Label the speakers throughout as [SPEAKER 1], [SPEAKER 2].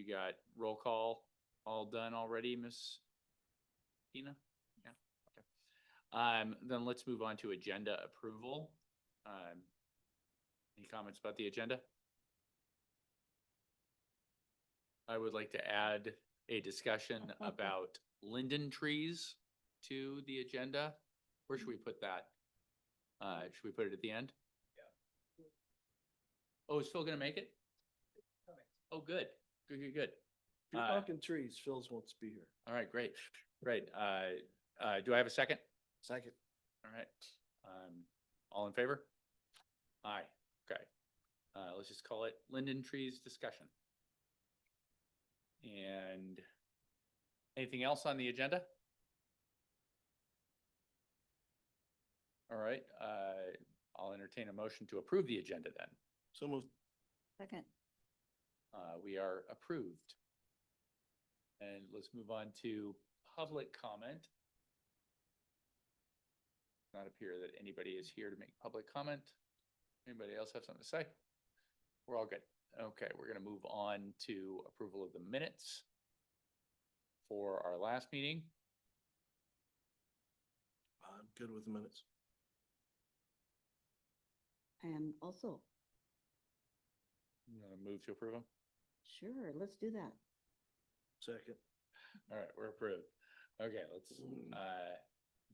[SPEAKER 1] got roll call all done already, Miss Tina? Yeah, okay. Then let's move on to agenda approval. Any comments about the agenda? I would like to add a discussion about linden trees to the agenda. Where should we put that? Should we put it at the end? Yeah. Oh, is Phil gonna make it? Oh, good. Good.
[SPEAKER 2] If you're talking trees, Phil's wants to be here.
[SPEAKER 1] All right, great. Do I have a second?
[SPEAKER 2] Second.
[SPEAKER 1] All right. All in favor? Aye. Okay. Let's just call it linden trees discussion. And anything else on the agenda? All right. I'll entertain a motion to approve the agenda then.
[SPEAKER 2] So moved.
[SPEAKER 3] Second.
[SPEAKER 1] We are approved. And let's move on to public comment. Not appear that anybody is here to make public comment. Anybody else have something to say? We're all good. Okay, we're going to move on to approval of the minutes for our last meeting.
[SPEAKER 2] I'm good with the minutes.
[SPEAKER 3] I am also.
[SPEAKER 1] You want to move to approve them?
[SPEAKER 3] Sure, let's do that.
[SPEAKER 2] Second.
[SPEAKER 1] All right, we're approved. Okay, let's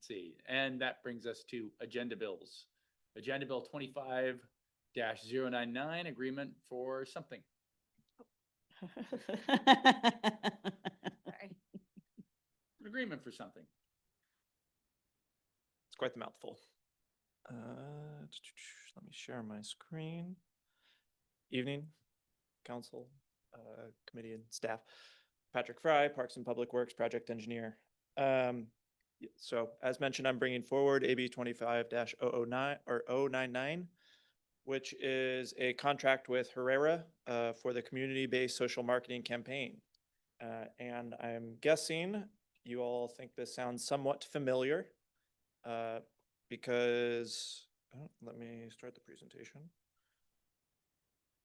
[SPEAKER 1] see. And that brings us to agenda bills. Agenda bill 25-099, agreement for something.
[SPEAKER 3] Sorry.
[SPEAKER 1] An agreement for something.
[SPEAKER 4] It's quite the mouthful. Let me share my screen. Evening, council, committee and staff. Patrick Fry, Parks and Public Works Project Engineer. So as mentioned, I'm bringing forward AB 25-009 or 099, which is a contract with Herrera for the community-based social marketing campaign. And I'm guessing you all think this sounds somewhat familiar because, let me start the presentation.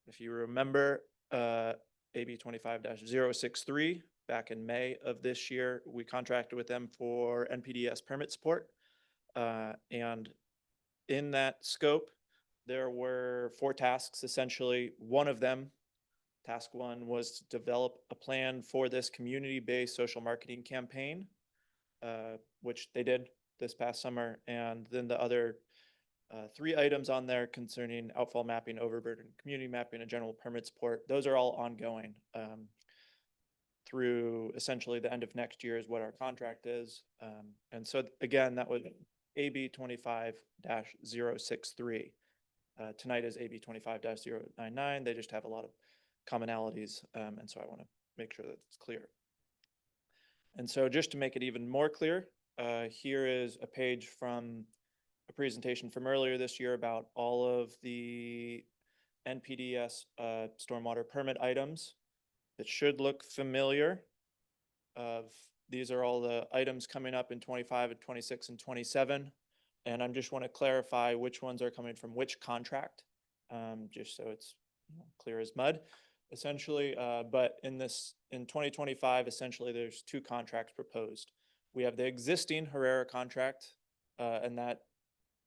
[SPEAKER 4] If you remember, AB 25-063, back in May of this year, we contracted with them for NPDES permit support. And in that scope, there were 4 tasks, essentially. One of them, task 1, was to develop a plan for this community-based social marketing campaign, which they did this past summer. And then the other 3 items on there concerning outfall mapping, overburden, community mapping, and general permit support. Those are all ongoing through essentially the end of next year is what our contract is. And so again, that was AB 25-063. Tonight is AB 25-099. They just have a lot of commonalities. And so I want to make sure that it's clear. And so just to make it even more clear, here is a page from a presentation from earlier this year about all of the NPDES stormwater permit items. It should look familiar. These are all the items coming up in 25 and 26 and 27. And I just want to clarify which ones are coming from which contract, just so it's clear as mud, essentially. But in 2025, essentially, there's 2 contracts proposed. We have the existing Herrera contract, and that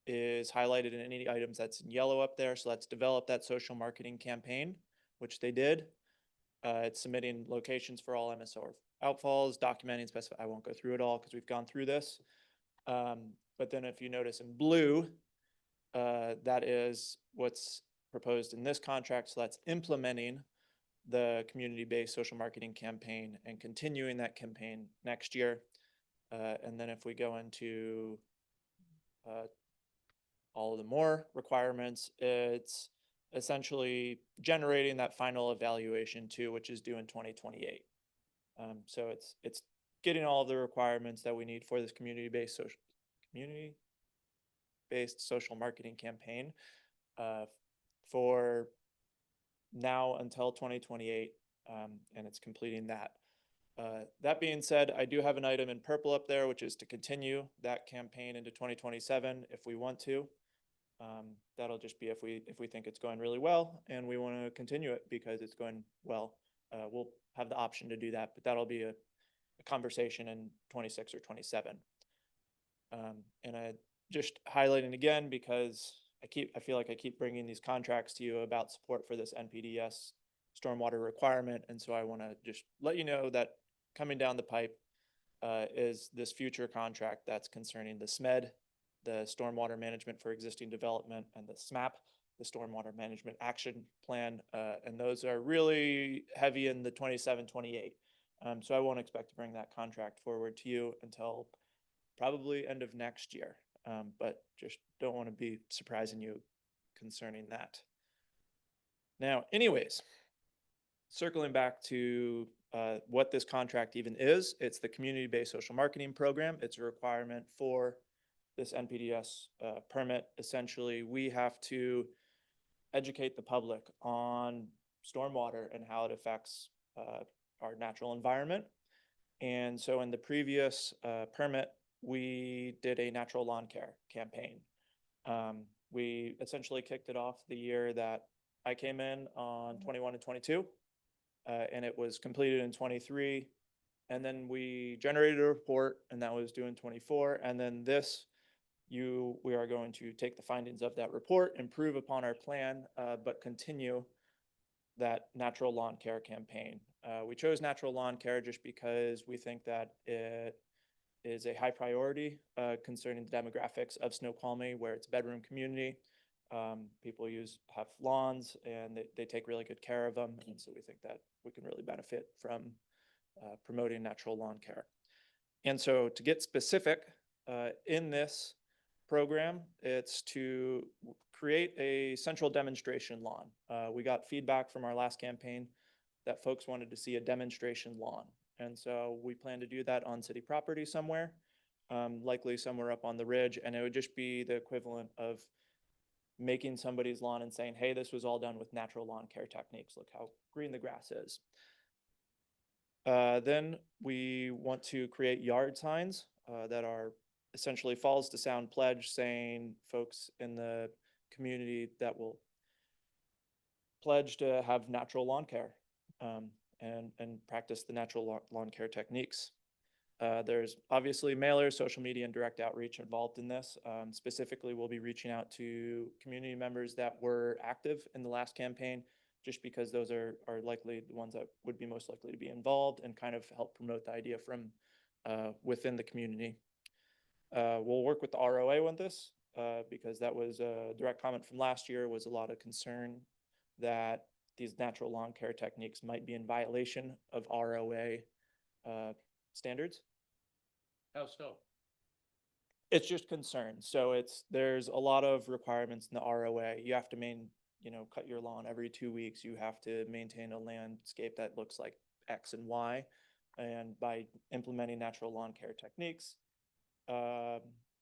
[SPEAKER 4] is highlighted in any items that's in yellow up there. So let's develop that social marketing campaign, which they did. It's submitting locations for all MSO outfalls, documenting, specify. I won't go through it all because we've gone through this. But then if you notice in blue, that is what's proposed in this contract. So that's implementing the community-based social marketing campaign and continuing that campaign next year. And then if we go into all of the more requirements, it's essentially generating that final evaluation too, which is due in 2028. So it's getting all of the requirements that we need for this community-based social marketing campaign for now until 2028, and it's completing that. That being said, I do have an item in purple up there, which is to continue that campaign into 2027 if we want to. That'll just be if we think it's going really well and we want to continue it because it's going well. we'll have the option to do that, but that'll be a conversation in 26 or 27. And I just highlighting again, because I feel like I keep bringing these contracts to you about support for this NPDS stormwater requirement. And so I want to just let you know that coming down the pipe is this future contract that's concerning the SMED, the Stormwater Management for Existing Development, and the SMAP, the Stormwater Management Action Plan. And those are really heavy in the 27, 28. So I won't expect to bring that contract forward to you until probably end of next year. But just don't want to be surprising you concerning that. Now, anyways, circling back to what this contract even is, it's the community-based social marketing program. It's a requirement for this NPDS permit. Essentially, we have to educate the public on stormwater and how it affects our natural environment. And so in the previous permit, we did a natural lawn care campaign. We essentially kicked it off the year that I came in on 21 and 22, and it was completed in 23. And then we generated a report, and that was due in 24. And then we are going to take the findings of that report, improve upon our plan, but continue that natural lawn care campaign. We chose natural lawn care just because we think that it is a high priority concerning the demographics of Snoqualmie, where it's a bedroom community. People have lawns and they take really good care of them. And so we think that we can really benefit from promoting natural lawn care. And so to get specific in this program, it's to create a central demonstration lawn. We got feedback from our last campaign that folks wanted to see a demonstration lawn. And so we plan to do that on city property somewhere, likely somewhere up on the ridge. And it would just be the equivalent of making somebody's lawn and saying, hey, this was all done with natural lawn care techniques. Look how green the grass is. Then we want to create yard signs that are essentially falls to sound pledge, saying folks in the community that will pledge to have natural lawn care and practice the natural lawn care techniques. There's obviously mailers, social media, and direct outreach involved in this. Specifically, we'll be reaching out to community members that were active in the last campaign, just because those are likely the ones that would be most likely to be involved and kind of help promote the idea from within the community. We'll work with the ROA on this because that was a direct comment from last year, was a lot of concern that these natural lawn care techniques might be in violation of ROA standards.
[SPEAKER 1] How so?
[SPEAKER 4] It's just concern. So there's a lot of requirements in the ROA. You have to cut your lawn every 2 weeks. You have to maintain a landscape that looks like X and Y. And by implementing natural lawn care techniques,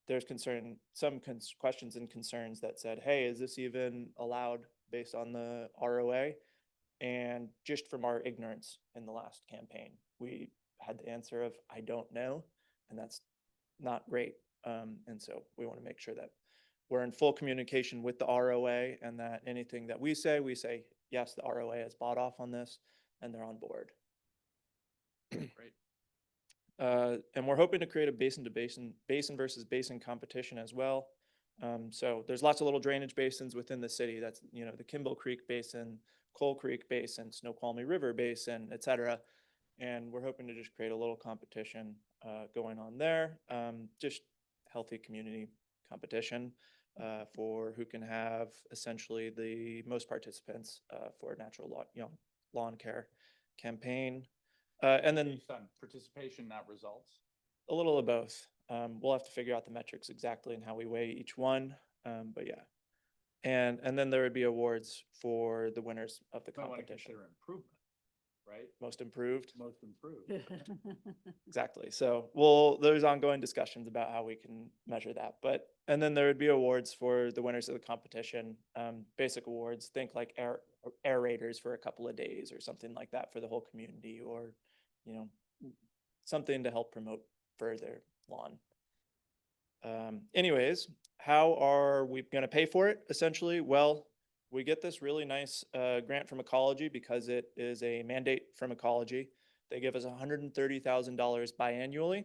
[SPEAKER 4] there's some questions and concerns that said, hey, is this even allowed based on the ROA? And just from our ignorance in the last campaign, we had the answer of, I don't know, and that's not great. And so we want to make sure that we're in full communication with the ROA, and that anything that we say, yes, the ROA has bought off on this and they're on board.
[SPEAKER 1] Great.
[SPEAKER 4] And we're hoping to create a basin versus basin competition as well. So there's lots of little drainage basins within the city. That's, the Kimball Creek Basin, Coal Creek Basin, Snoqualmie River Basin, et cetera. And we're hoping to just create a little competition going on there. Just healthy community competition for who can have essentially the most participants for a natural lawn care campaign. And then
[SPEAKER 1] Based on participation, not results.
[SPEAKER 4] a little of both. We'll have to figure out the metrics exactly and how we weigh each one. But yeah. And then there would be awards for the winners of the
[SPEAKER 1] I want to
[SPEAKER 4] competition.
[SPEAKER 1] consider improvement, right?
[SPEAKER 4] Most improved.
[SPEAKER 1] Most improved.
[SPEAKER 4] Exactly. So there's ongoing discussions about how we can measure that. And then there would be awards for the winners of the competition, basic awards, think like aerators for a couple of days or something like that for the whole community, or, something to help promote further lawn. Anyways, how are we going to pay for it? Essentially, well, we get this really nice grant from Ecology because it is a mandate from Ecology. They give us $130,000 biannually.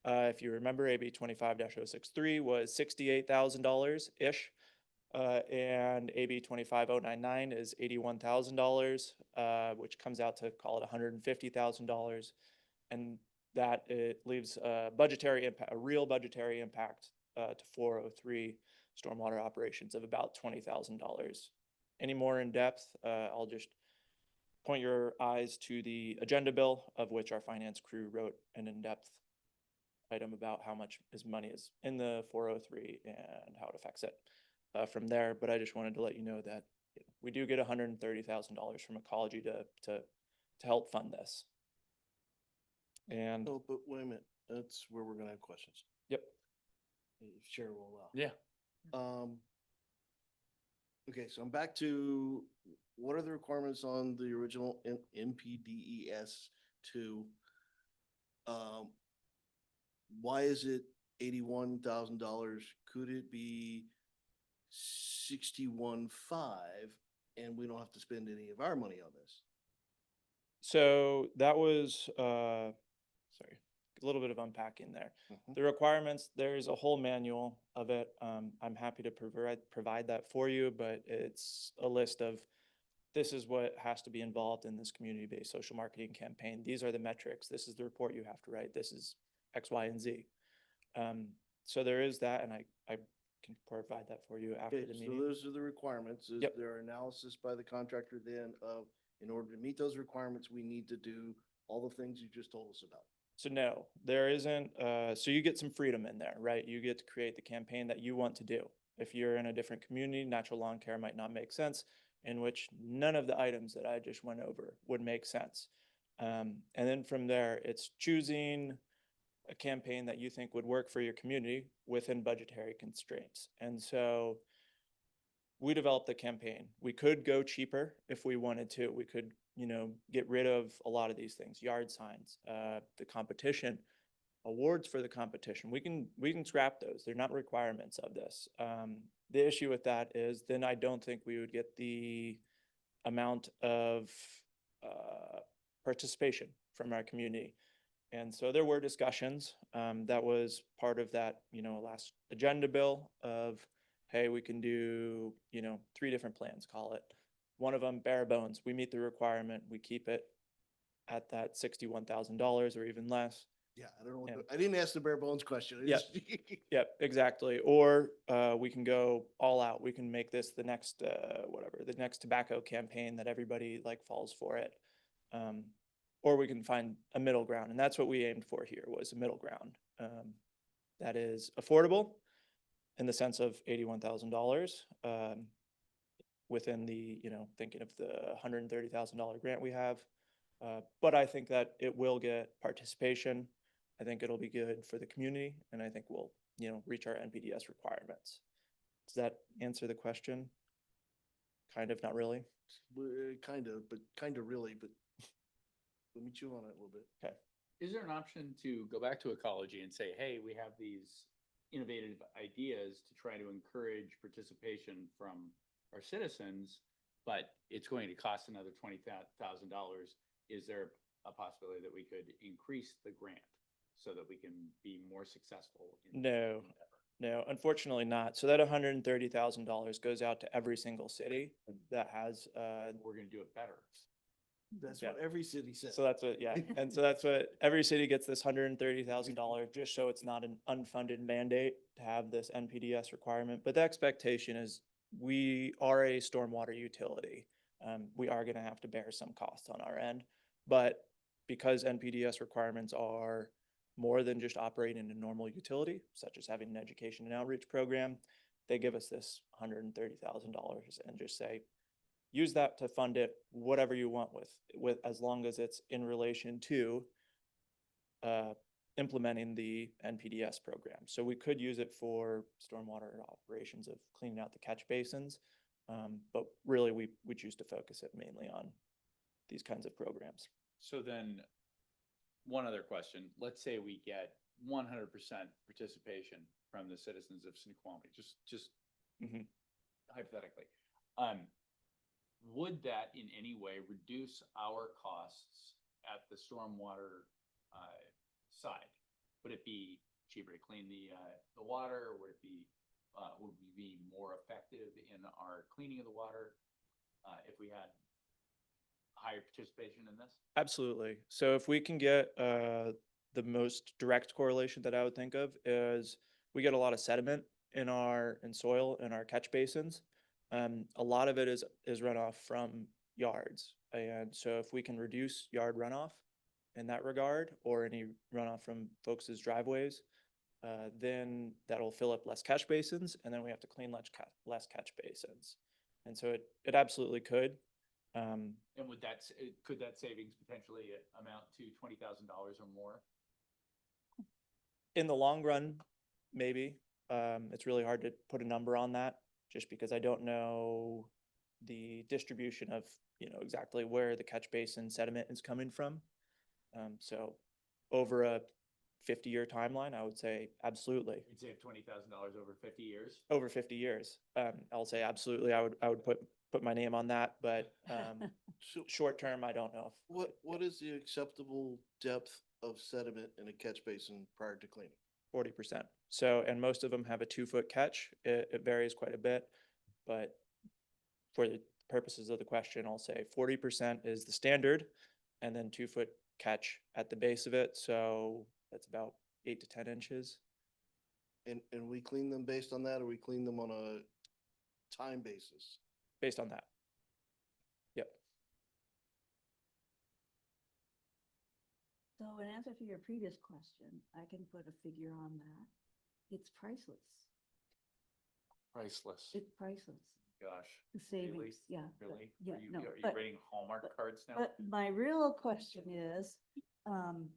[SPEAKER 4] If you remember, AB 25-063 was $68,000-ish. And AB 25099 is $81,000, which comes out to call it $150,000. And that it leaves a budgetary impact, a real budgetary impact to 403 stormwater operations of about $20,000. Any more in depth, I'll just point your eyes to the agenda bill, of which our finance crew wrote an in-depth item about how much money is in the 403 and how it affects it from there. But I just wanted to let you know that we do get $130,000 from Ecology to help fund this. And
[SPEAKER 2] Oh, but wait a minute, that's where we're gonna have questions.
[SPEAKER 4] yep,
[SPEAKER 2] If Chair will allow.
[SPEAKER 1] Yeah.
[SPEAKER 2] Okay, so I'm back to, what are the requirements on the original NPDES two? Why is it $81,000? Could it be 61.5 and we don't have to spend any of our money on this?
[SPEAKER 4] so that was, sorry, a little bit of unpacking there.
[SPEAKER 2] Mhm.
[SPEAKER 4] The requirements, there's a whole manual of it. I'm happy to provide that for you, but it's a list of, this is what has to be involved in this community-based social marketing campaign. These are the metrics. This is the report you have to write. This is X, Y, and Z. So there is that, and I can provide that for you after
[SPEAKER 2] Okay,
[SPEAKER 4] the
[SPEAKER 2] so
[SPEAKER 4] meeting.
[SPEAKER 2] those are the requirements. Is
[SPEAKER 4] Yep.
[SPEAKER 2] there analysis by the contractor then of, in order to meet those requirements, we need to do all the things you just told us about?
[SPEAKER 4] So no, there isn't, so you get some freedom in there, right? You get to create the campaign that you want to do. If you're in a different community, natural lawn care might not make sense, in which none of the items that I just went over would make sense. And then from there, it's choosing a campaign that you think would work for your community within budgetary constraints. And so we developed the campaign. We could go cheaper if we wanted to. We could, get rid of a lot of these things, yard signs, the competition, awards for the competition. We can scrap those. They're not requirements of this. The issue with that is then I don't think we would get the amount of participation from our community. And so there were discussions, that was part of that, last agenda bill of, hey, we can do, 3 different plans, call it. One of them, bare bones, we meet the requirement, we keep it at that $61,000 or even less.
[SPEAKER 2] Yeah, I don't know,
[SPEAKER 4] Yeah.
[SPEAKER 2] I didn't ask the bare bones question. I
[SPEAKER 4] Yep.
[SPEAKER 2] just-
[SPEAKER 4] Yep, exactly. Or we can go all out. We can make this the next, the next tobacco campaign that everybody like falls for it. Or we can find a middle ground. And that's what we aimed for here, was a middle ground that is affordable in the sense of $81,000 within the, thinking of the $130,000 grant we have. But I think that it will get participation. I think it'll be good for the community, and I think we'll, reach our NPDES requirements. Does that answer the question? Kind of, not really?
[SPEAKER 2] Kind of, but kind of really, but let me chew on it a little bit.
[SPEAKER 4] Okay.
[SPEAKER 1] Is there an option to go back to Ecology and say, hey, we have these innovative ideas to try to encourage participation from our citizens, but it's going to cost another $20,000. Is there a possibility that we could increase the grant so that we can be more successful?
[SPEAKER 4] No. No, unfortunately not. So that $130,000 goes out to every single city that has,
[SPEAKER 1] We're going to do it better.
[SPEAKER 2] That's
[SPEAKER 4] Yeah.
[SPEAKER 2] what every city says.
[SPEAKER 4] so that's what, yeah. And so that's what, every city gets this $130,000, just so it's not an unfunded mandate to have this NPDES requirement. But the expectation is we are a stormwater utility. We are gonna have to bear some costs on our end. But because NPDES requirements are more than just operating a normal utility, such as having an education and outreach program, they give us this $130,000 and just say, use that to fund it, whatever you want with as long as it's in relation to implementing the NPDES program. So we could use it for stormwater operations of cleaning out the catch basins, but really we choose to focus it mainly on these kinds of programs.
[SPEAKER 1] So then, one other question, let's say we get 100% participation from the citizens of Snoqualmie, just
[SPEAKER 4] Mhm.
[SPEAKER 1] hypothetically. would that in any way reduce our costs at the stormwater, side? Would it be cheaper to clean the water, or would we be more effective in our cleaning of the water, if we had higher participation in this?
[SPEAKER 4] Absolutely. So if we can get the most direct correlation that I would think of is we get a lot of sediment in soil in our catch basins. A lot of it is runoff from yards. And so if we can reduce yard runoff in that regard, or any runoff from folks' driveways, then that'll fill up less catch basins, and then we have to clean less catch basins. And so it absolutely could.
[SPEAKER 1] And could that savings potentially amount to $20,000 or more?
[SPEAKER 4] In the long run, maybe. It's really hard to put a number on that, just because I don't know the distribution of, exactly where the catch basin sediment is coming from. So over a 50-year timeline, I would say absolutely.
[SPEAKER 1] You'd save $20,000 over 50 years?
[SPEAKER 4] Over 50 years. I'll say absolutely. I would put my name on that, but
[SPEAKER 2] So
[SPEAKER 4] short term, I don't know.
[SPEAKER 2] what is the acceptable depth of sediment in a catch basin prior to cleaning?
[SPEAKER 4] 40%. So, and most of them have a 2-foot catch. It varies quite a bit, but for the purposes of the question, I'll say 40% is the standard, and then 2-foot catch at the base of it. So that's about 8 to 10 inches.
[SPEAKER 2] And we clean them based on that, or we clean them on a time basis?
[SPEAKER 4] Based on that. Yep.
[SPEAKER 3] So in answer to your previous question, I can put a figure on that. It's priceless.
[SPEAKER 1] Priceless.
[SPEAKER 3] It's priceless.
[SPEAKER 1] Gosh.
[SPEAKER 3] The
[SPEAKER 1] Really?
[SPEAKER 3] savings, yeah.
[SPEAKER 1] Really?
[SPEAKER 3] Yeah,
[SPEAKER 1] Are you
[SPEAKER 3] no,
[SPEAKER 1] are you rating Hallmark cards now?
[SPEAKER 3] But my real question is,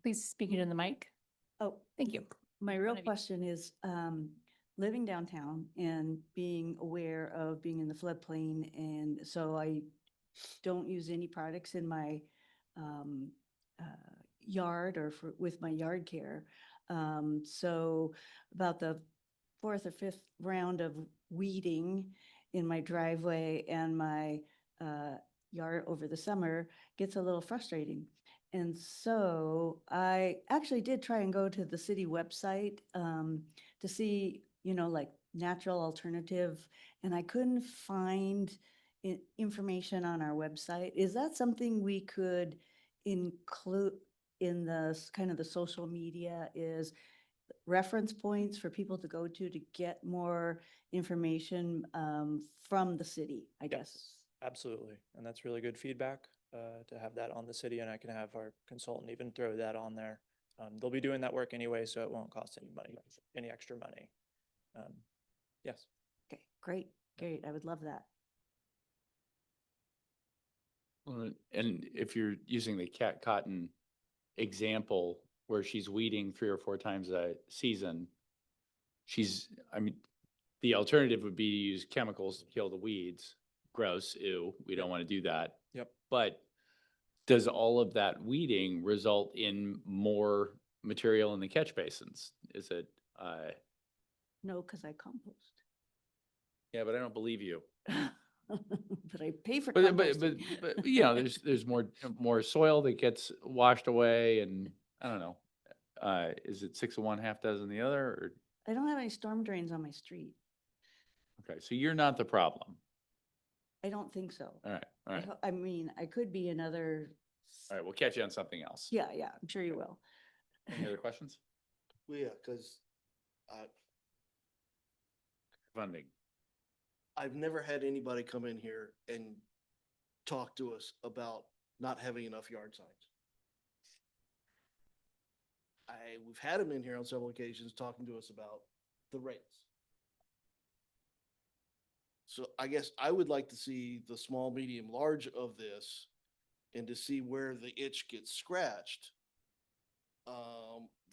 [SPEAKER 5] Please speak into the mic.
[SPEAKER 3] oh,
[SPEAKER 5] Thank you.
[SPEAKER 3] my real
[SPEAKER 5] One of you.
[SPEAKER 3] question is, living downtown and being aware of being in the floodplain, and so I don't use any products in my yard or with my yard care. So about the 4th or 5th round of weeding in my driveway and my yard over the summer gets a little frustrating. And so I actually did try and go to the city website to see, like natural alternative, and I couldn't find information on our website. Is that something we could include in the kind of the social media, is reference points for people to go to get more information from the city, I guess?
[SPEAKER 4] Yes, absolutely. And that's really good feedback to have that on the city, and I can have our consultant even throw that on there. They'll be doing that work anyway, so it won't cost any extra money. Yes.
[SPEAKER 3] Okay, great, great. I would love that.
[SPEAKER 1] Well, and if you're using the cat cotton example where she's weeding 3 or 4 times a season, the alternative would be to use chemicals to kill the weeds. Gross, ew, we don't want to do that.
[SPEAKER 4] Yep.
[SPEAKER 1] But does all of that weeding result in more material in the catch basins? Is it,
[SPEAKER 3] No, because I compost.
[SPEAKER 1] yeah, but I don't believe you.
[SPEAKER 3] But I pay for
[SPEAKER 1] But
[SPEAKER 3] composting.
[SPEAKER 1] there's more soil that gets washed away, and I don't know. Is it 6 of one, half dozen the other? Or,
[SPEAKER 3] I don't have any storm drains on my street.
[SPEAKER 1] okay, so you're not the problem.
[SPEAKER 3] I don't think so.
[SPEAKER 1] All right, all right,
[SPEAKER 3] I mean, I could be another.
[SPEAKER 1] all right. We'll catch you on something else.
[SPEAKER 3] Yeah, I'm sure you will.
[SPEAKER 1] Any other questions?
[SPEAKER 2] Well, yeah, because
[SPEAKER 1] Funding.
[SPEAKER 2] I've never had anybody come in here and talk to us about not having enough yard signs. We've had them in here on several occasions talking to us about the rates. So I guess I would like to see the small, medium, large of this and to see where the itch gets scratched.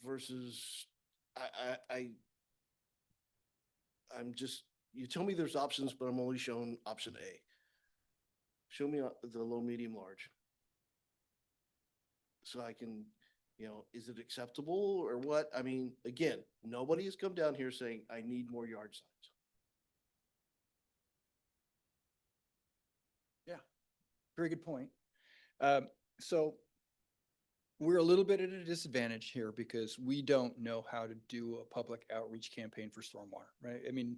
[SPEAKER 2] Versus I'm just, you tell me there's options, but I'm only shown option A. Show me the low, medium, large. So I can, is it acceptable or what? I mean, again, nobody has come down here saying, I need more yard signs.
[SPEAKER 6] very good point. So we're a little bit at a disadvantage here because we don't know how to do a public outreach campaign for stormwater, right? I mean,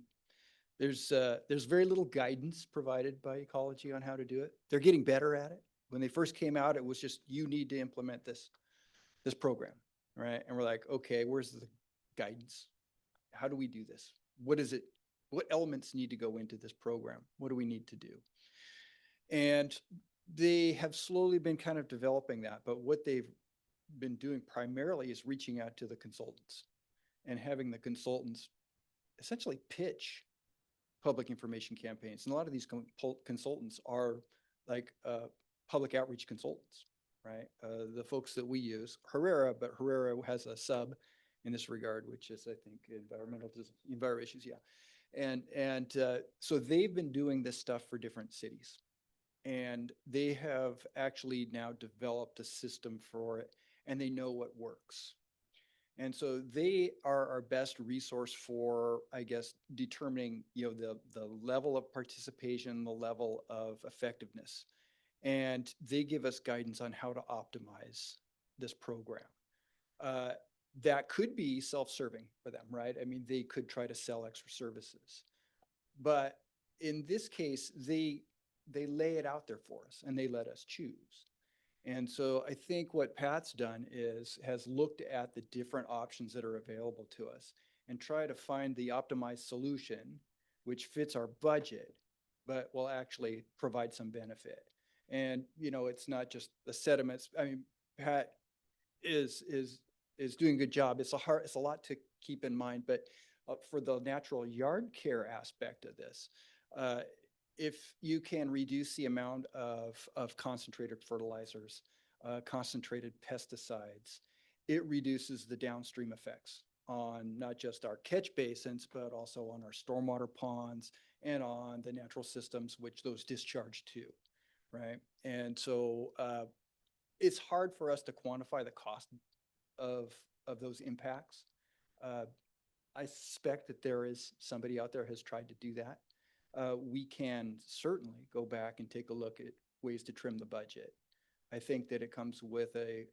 [SPEAKER 6] there's very little guidance provided by ecology on how to do it. They're getting better at it. When they first came out, it was just, you need to implement this program, right? And we're like, okay, where's the guidance? How do we do this? What is it? What elements need to go into this program? What do we need to do? And they have slowly been kind of developing that, but what they've been doing primarily is reaching out to the consultants and having the consultants essentially pitch public information campaigns. And a lot of these consultants are like public outreach consultants, right? The folks that we use, Herrera, but Herrera has a sub in this regard, which is, I think, environmental issues, yeah. And so they've been doing this stuff for different cities. And they have actually now developed a system for it, and they know what works. And so they are our best resource for, I guess, determining, the level of participation, the level of effectiveness. And they give us guidance on how to optimize this program. That could be self-serving for them, right? I mean, they could try to sell extra services. But in this case, they lay it out there for us and they let us choose. And so I think what Pat's done has looked at the different options that are available to us and try to find the optimized solution which fits our budget, but will actually provide some benefit. And, it's not just the sediments. I mean, Pat is doing a good job. It's a lot to keep in mind, but for the natural yard care aspect of this, if you can reduce the amount of concentrated fertilizers, concentrated pesticides, it reduces the downstream effects on not just our catch basins, but also on our stormwater ponds and on the natural systems which those discharge to, right? And so it's hard for us to quantify the cost of those impacts. I suspect that there is somebody out there has tried to do that. We can certainly go back and take a look at ways to trim the budget. I think that it comes with a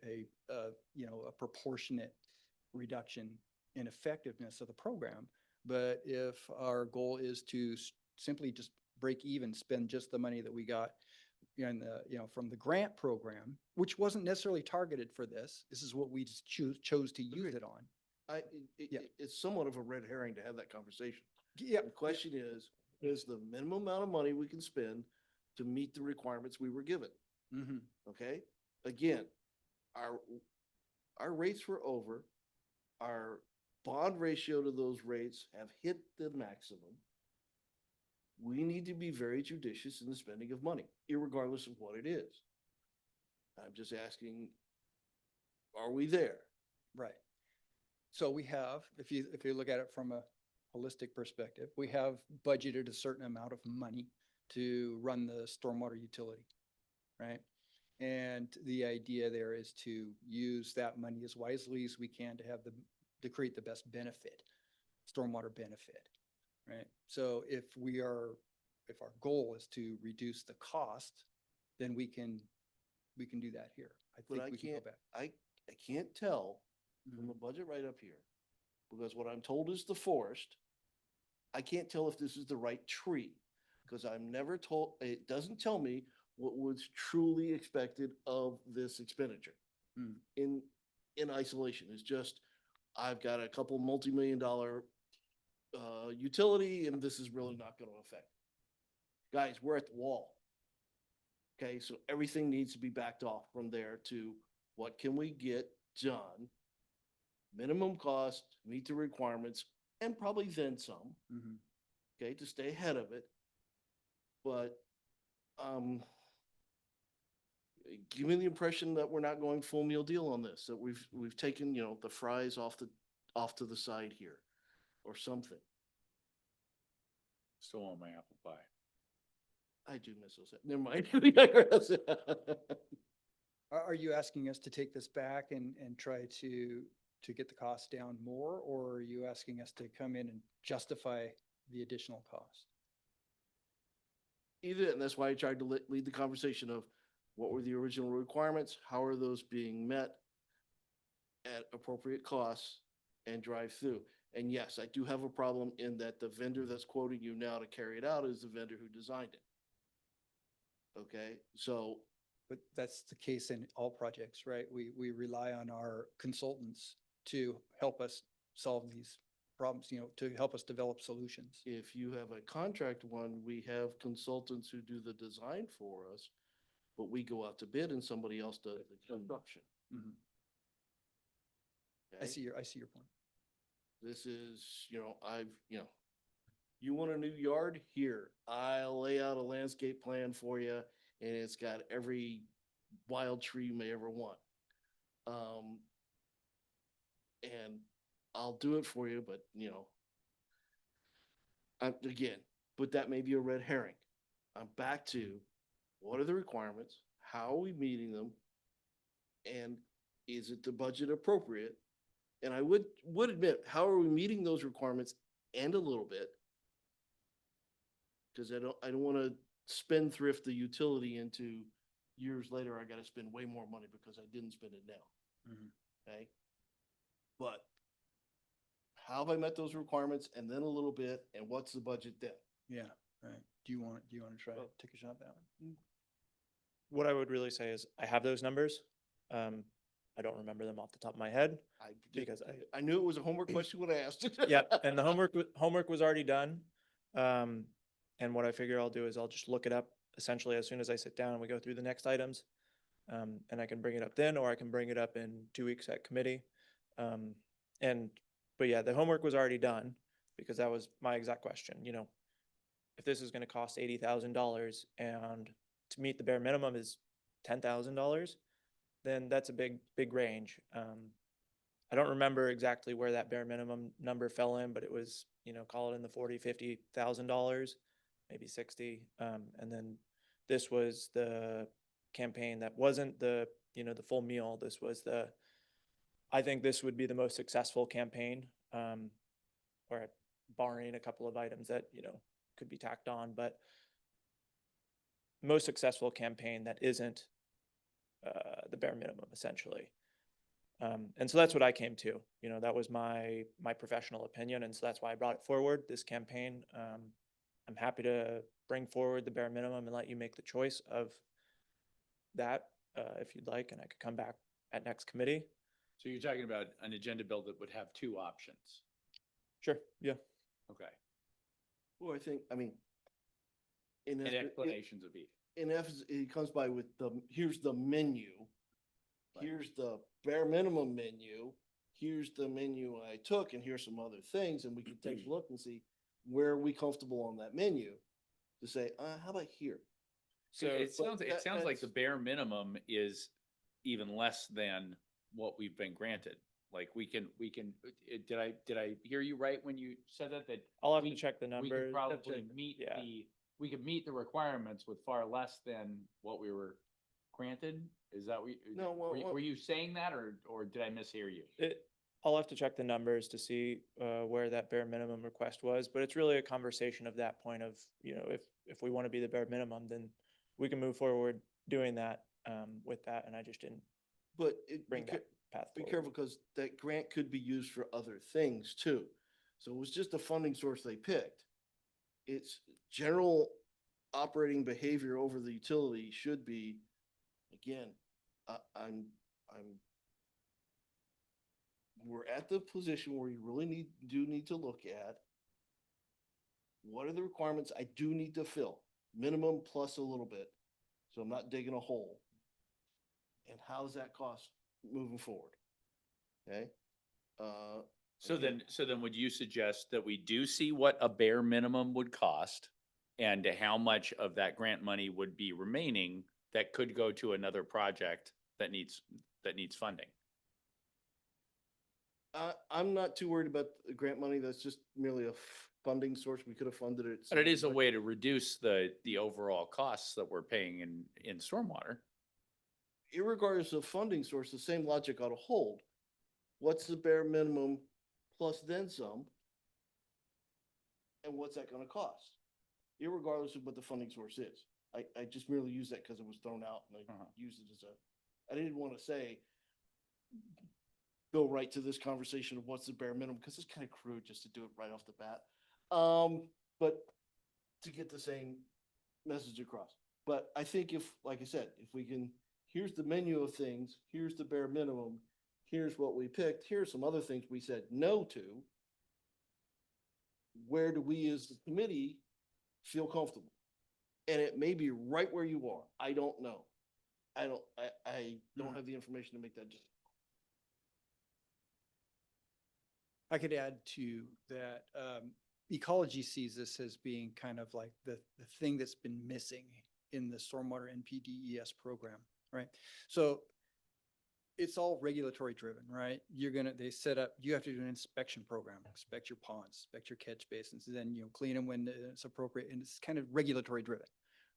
[SPEAKER 6] proportionate reduction in effectiveness of the program. But if our goal is to simply just break even, spend just the money that we got from the grant program, which wasn't necessarily targeted for this, this is what we just chose to use it on.
[SPEAKER 2] It's somewhat of a red herring to have that conversation.
[SPEAKER 6] Yeah.
[SPEAKER 2] The question is the minimum amount of money we can spend to meet the requirements we were given.
[SPEAKER 6] Mm-hmm.
[SPEAKER 2] Okay? Again, our rates were over. Our bond ratio to those rates have hit the maximum. We need to be very judicious in the spending of money, irregardless of what it is. I'm just asking, are we there?
[SPEAKER 6] Right. So we have, if you look at it from a holistic perspective, we have budgeted a certain amount of money to run the stormwater utility, right? And the idea there is to use that money as wisely as we can to create the best benefit, stormwater benefit, right? So if our goal is to reduce the cost, then we can do that here. I
[SPEAKER 2] But
[SPEAKER 6] think we can go back.
[SPEAKER 2] I can't tell from the budget right up here, because what I'm told is the forest. I can't tell if this is the right tree, because I'm never told, it doesn't tell me what was truly expected of this expenditure in isolation. It's just, I've got a couple multi-million-dollar utility and this is really not going to affect. Guys, we're at the wall. Okay, so everything needs to be backed off from there to what can we get done? Minimum cost, meet the requirements, and probably then some, okay, to stay ahead of it. But give me the impression that we're not going full meal deal on this, that we've taken, the fries off to the side here or something.
[SPEAKER 1] Still want my apple pie.
[SPEAKER 2] I do miss those. Never mind.
[SPEAKER 6] Are you asking us to take this back and try to get the cost down more, or are you asking us to come in and justify the additional cost?
[SPEAKER 2] either, and that's why I tried to lead the conversation of what were the original requirements? How are those being met at appropriate costs and drive through? And yes, I do have a problem in that the vendor that's quoting you now to carry it out is the vendor who designed it. Okay, so
[SPEAKER 6] But that's the case in all projects, right? We rely on our consultants to help us solve these problems, to help us develop solutions.
[SPEAKER 2] if you have a contract one, we have consultants who do the design for us, but we go out to bid and somebody else does the construction.
[SPEAKER 6] Mhm.
[SPEAKER 2] Okay?
[SPEAKER 6] I see your point.
[SPEAKER 2] This is, you want a new yard? Here, I'll lay out a landscape plan for you and it's got every wild tree you may ever want. And I'll do it for you, but again, but that may be a red herring. I'm back to what are the requirements? How are we meeting them? And is it the budget appropriate? And I would admit, how are we meeting those requirements and a little bit? Because I don't want to spendthrift the utility into years later, I gotta spend way more money because I didn't spend it now.
[SPEAKER 6] Mhm.
[SPEAKER 2] Okay? But how have I met those requirements and then a little bit, and what's the budget then?
[SPEAKER 6] Yeah, right. Do you want to try to take a shot at that one?
[SPEAKER 4] What I would really say is I have those numbers. I don't remember them off the top of my head. Because
[SPEAKER 2] I knew it was a homework question when I asked it.
[SPEAKER 4] Yeah, and the homework was already done. And what I figure I'll do is I'll just look it up essentially as soon as I sit down and we go through the next items. And I can bring it up then, or I can bring it up in 2 weeks at committee. But yeah, the homework was already done because that was my exact question, if this is gonna cost $80,000 and to meet the bare minimum is $10,000, then that's a big range. I don't remember exactly where that bare minimum number fell in, but it was, call it in the $40,000-$50,000, maybe 60. And then this was the campaign that wasn't the full meal. This was I think this would be the most successful campaign, or barring a couple of items that, could be tacked on, but most successful campaign that isn't the bare minimum essentially. And so that's what I came to, that was my professional opinion. And so that's why I brought it forward, this campaign. I'm happy to bring forward the bare minimum and let you make the choice of that, if you'd like, and I could come back at next committee.
[SPEAKER 1] So you're talking about an agenda bill that would have two options.
[SPEAKER 4] Sure, yeah.
[SPEAKER 1] Okay.
[SPEAKER 2] Well, I mean, in
[SPEAKER 1] And
[SPEAKER 2] essence,
[SPEAKER 1] explanations of each.
[SPEAKER 2] in essence, it comes by with here's the menu.
[SPEAKER 1] Right.
[SPEAKER 2] Here's the bare minimum menu. Here's the menu I took, and here's some other things, and we can take a look and see where are we comfortable on that menu to say, how about here?
[SPEAKER 1] So it
[SPEAKER 2] but
[SPEAKER 1] sounds like the
[SPEAKER 2] that's-
[SPEAKER 1] bare minimum is even less than what we've been granted. Like we can, did I hear you right when you said that
[SPEAKER 4] I'll have to
[SPEAKER 1] we-
[SPEAKER 4] check the
[SPEAKER 1] we
[SPEAKER 4] numbers.
[SPEAKER 1] could probably meet
[SPEAKER 4] Yeah.
[SPEAKER 1] we could meet the requirements with far less than what we were granted? Is that what?
[SPEAKER 2] No, well,
[SPEAKER 1] Were you saying that or did I mishear you?
[SPEAKER 4] I'll have to check the numbers to see where that bare minimum request was, but it's really a conversation of that point of, if we want to be the bare minimum, then we can move forward doing that with that, and I just didn't
[SPEAKER 2] but
[SPEAKER 4] bring that path
[SPEAKER 2] be
[SPEAKER 4] forward.
[SPEAKER 2] careful because that grant could be used for other things too. So it was just a funding source they picked. It's general operating behavior over the utility should be, again, I'm, we're at the position where you really do need to look at what are the requirements I do need to fill, minimum plus a little bit. So I'm not digging a hole. And how does that cost moving forward? Okay?
[SPEAKER 1] So
[SPEAKER 2] again,
[SPEAKER 1] then would you suggest that we do see what a bare minimum would cost and how much of that grant money would be remaining that could go to another project that needs funding?
[SPEAKER 2] I'm not too worried about the grant money. That's just merely a funding source. We could have funded it.
[SPEAKER 1] But it is a way to reduce the overall costs that we're paying in stormwater.
[SPEAKER 2] Irregardless of funding source, the same logic ought to hold. What's the bare minimum plus then some? And what's that gonna cost? irregardless of what the funding source is. I just merely use that because it was thrown out and I
[SPEAKER 1] Uh-huh.
[SPEAKER 2] used it as I didn't want to say, go right to this conversation of what's the bare minimum, because it's kind of crude just to do it right off the bat. But to get the same message across. But I think if, like I said, if we can, here's the menu of things, here's the bare minimum, here's what we picked, here's some other things we said no to. Where do we as the committee feel comfortable? And it may be right where you are. I don't know. I don't have the information to make that decision.
[SPEAKER 6] I could add to that, ecology sees this as being kind of like the thing that's been missing in the stormwater NPDES program, right? So it's all regulatory driven, right? They set up, you have to do an inspection program, inspect your ponds, inspect your catch basins, and then, clean them when it's appropriate. And it's kind of regulatory driven,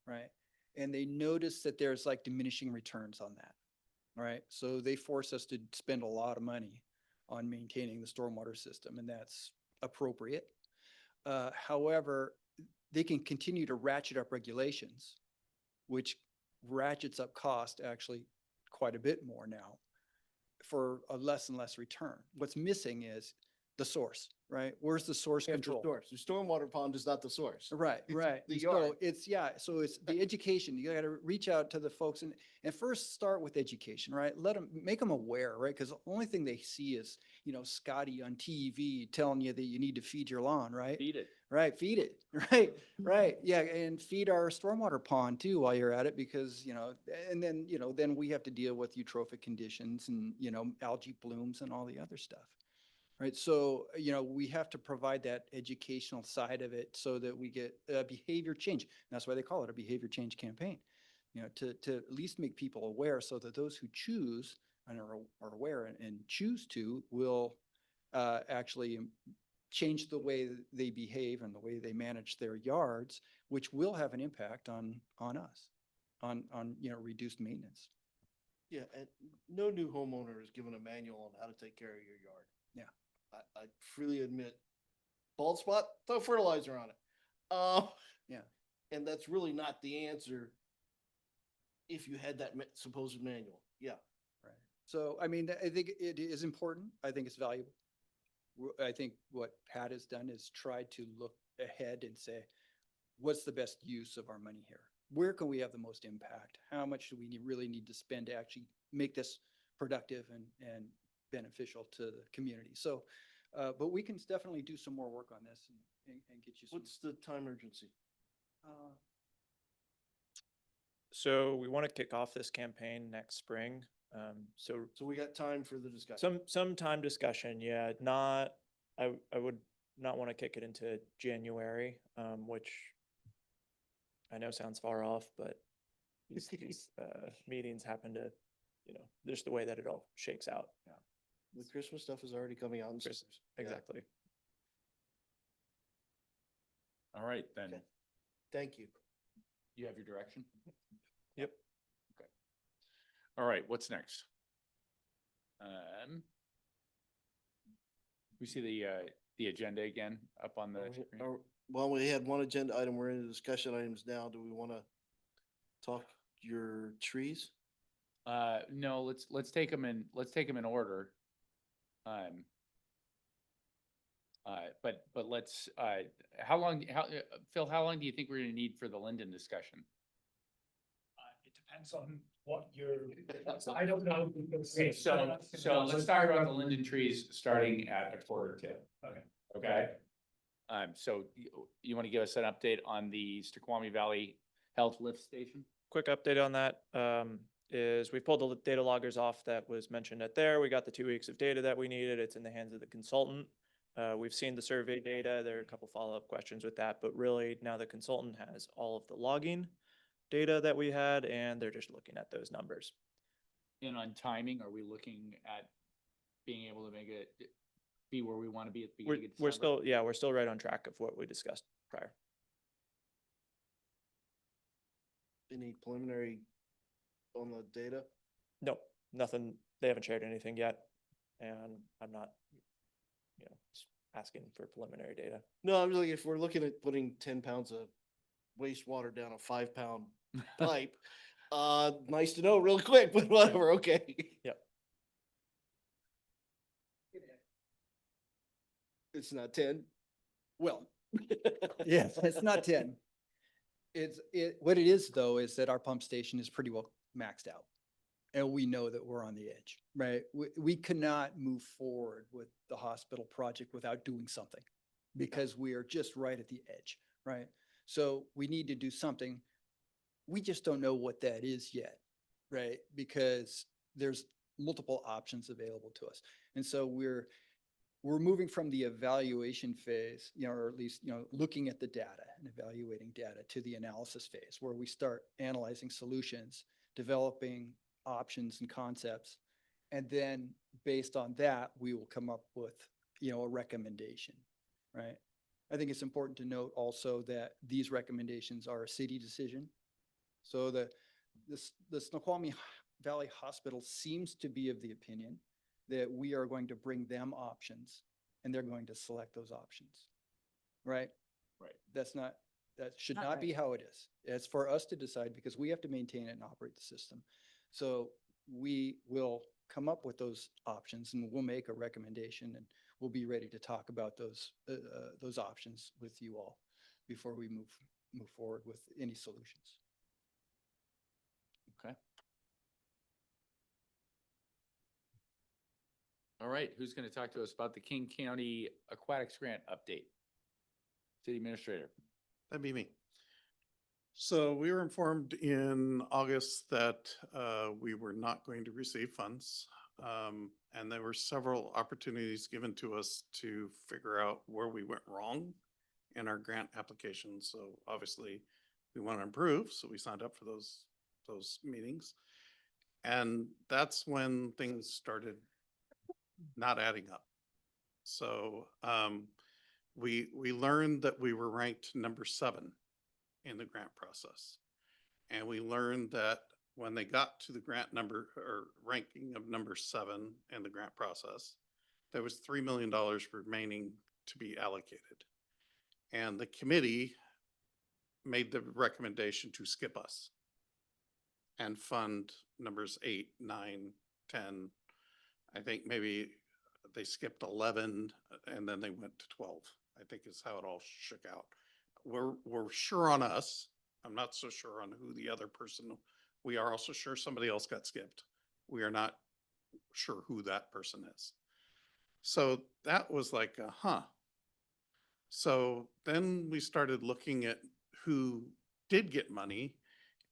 [SPEAKER 6] right? And they notice that there's like diminishing returns on that, right? So they force us to spend a lot of money on maintaining the stormwater system, and that's appropriate. However, they can continue to ratchet up regulations, which ratchets up cost actually quite a bit more now for a less and less return. What's missing is the source, right? Where's the source
[SPEAKER 2] After
[SPEAKER 6] control?
[SPEAKER 2] source. The stormwater pond is not the source.
[SPEAKER 6] Right,
[SPEAKER 2] It's
[SPEAKER 6] right.
[SPEAKER 2] the
[SPEAKER 6] And
[SPEAKER 2] yard.
[SPEAKER 6] so it's the education. You gotta reach out to the folks and first start with education, right? Make them aware, right? Because the only thing they see is, Scotty on TV telling you that you need to feed your lawn, right?
[SPEAKER 1] Feed it.
[SPEAKER 6] Right, feed it, right, right, yeah, and feed our stormwater pond too while you're at it, because, and then, then we have to deal with eutrophic conditions and, algae blooms and all the other stuff. Right, so, we have to provide that educational side of it so that we get a behavior change. And that's why they call it a behavior change campaign, to at least make people aware so that those who choose and are aware and choose to will actually change the way that they behave and the way they manage their yards, which will have an impact on us, on reduced maintenance.
[SPEAKER 2] Yeah, and no new homeowner is given a manual on how to take care of your yard.
[SPEAKER 6] Yeah.
[SPEAKER 2] I freely admit, bald spot, throw fertilizer on it.
[SPEAKER 6] Yeah.
[SPEAKER 2] And that's really not the answer if you had that supposed manual. Yeah.
[SPEAKER 6] Right. So, I mean, I think it is important. I think it's valuable. I think what Pat has done is tried to look ahead and say, what's the best use of our money here? Where can we have the most impact? How much do we really need to spend to actually make this productive and beneficial to the community? So, but we can definitely do some more work on this and get you some.
[SPEAKER 2] What's the time urgency?
[SPEAKER 4] So we want to kick off this campaign next spring. So
[SPEAKER 2] So we got time for the discussion.
[SPEAKER 4] some time discussion, yeah, I would not want to kick it into January, which I know sounds far off, but these meetings happen to, just the way that it all shakes out. Yeah,
[SPEAKER 2] The Christmas stuff is already coming out in
[SPEAKER 4] Chris-
[SPEAKER 2] stores. Yeah.
[SPEAKER 4] exactly.
[SPEAKER 1] All right, then.
[SPEAKER 2] Okay. Thank you.
[SPEAKER 1] You have your direction?
[SPEAKER 4] Yep.
[SPEAKER 1] Okay. All right, what's next? We see the agenda again up on the screen.
[SPEAKER 2] Well, we had one agenda item. We're into discussion items now. Do we want to talk your trees?
[SPEAKER 1] No, let's take them in order. But let's, Phil, how long do you think we're gonna need for the Linden discussion?
[SPEAKER 7] It depends on what you're, I don't know.
[SPEAKER 1] So let's talk about the Linden trees starting at 1:45.
[SPEAKER 7] Okay.
[SPEAKER 1] Okay? So you want to give us an update on the Snoqualmie Valley Health Lift Station?
[SPEAKER 4] Quick update on that, is we pulled the data loggers off that was mentioned at there. We got the 2 weeks of data that we needed. It's in the hands of the consultant. We've seen the survey data. There are a couple follow-up questions with that, but really now the consultant has all of the logging data that we had, and they're just looking at those numbers.
[SPEAKER 1] And on timing, are we looking at being able to make it be where we want to be at the beginning of
[SPEAKER 4] We're
[SPEAKER 1] December?
[SPEAKER 4] we're still right on track of what we discussed prior.
[SPEAKER 2] Any preliminary on the data?
[SPEAKER 4] No, nothing. They haven't shared anything yet, and I'm not, just asking for preliminary data.
[SPEAKER 2] No, I'm like, if we're looking at putting 10 pounds of wastewater down a 5-pound pipe. Nice to know real quick, but whatever, okay.
[SPEAKER 4] Yep.
[SPEAKER 2] It's not 10?
[SPEAKER 6] Well, yes, it's not 10. What it is though, is that our pump station is pretty well maxed out. And we know that we're on the edge, right? We cannot move forward with the hospital project without doing something. Because we are just right at the edge, right? So we need to do something. We just don't know what that is yet, right? Because there's multiple options available to us. And so we're moving from the evaluation phase, or at least, looking at the data and evaluating data, to the analysis phase, where we start analyzing solutions, developing options and concepts. And then based on that, we will come up with, a recommendation, right? I think it's important to note also that these recommendations are a city decision. So the Snoqualmie Valley Hospital seems to be of the opinion that we are going to bring them options and they're going to select those options. Right?
[SPEAKER 1] Right.
[SPEAKER 6] That should
[SPEAKER 3] Not
[SPEAKER 6] not be
[SPEAKER 3] right.
[SPEAKER 6] how it is. It's for us to decide because we have to maintain it and operate the system. So we will come up with those options and we'll make a recommendation, and we'll be ready to talk about those options with you all before we move forward with any solutions.
[SPEAKER 1] Okay. All right, who's going to talk to us about the King County Aquatics Grant update? City Administrator.
[SPEAKER 8] That'd be me. So we were informed in August that we were not going to receive funds. And there were several opportunities given to us to figure out where we went wrong in our grant application. So obviously we want to improve, so we signed up for those meetings. And that's when things started not adding up. So we learned that we were ranked number 7 in the grant process. And we learned that when they got to the grant number or ranking of number 7 in the grant process, there was $3 million remaining to be allocated. And the committee made the recommendation to skip us and fund numbers 8, 9, 10. I think maybe they skipped 11 and then they went to 12, I think is how it all shook out. We're sure on us. I'm not so sure on who the other person. We are also sure somebody else got skipped. We are not sure who that person is. So that was like, So then we started looking at who did get money,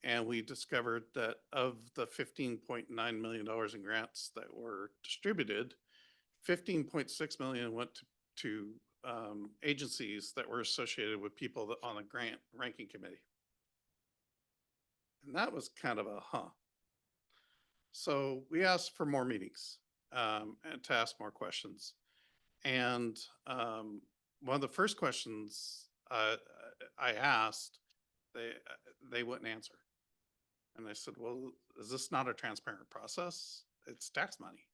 [SPEAKER 8] and we discovered that of the $15.9 million in grants that were distributed, 15.6 million went to agencies that were associated with people on the grant ranking committee. And that was kind of a So we asked for more meetings and to ask more questions. And one of the first questions I asked, they wouldn't answer. And I said, well, is this not a transparent process? It's tax money.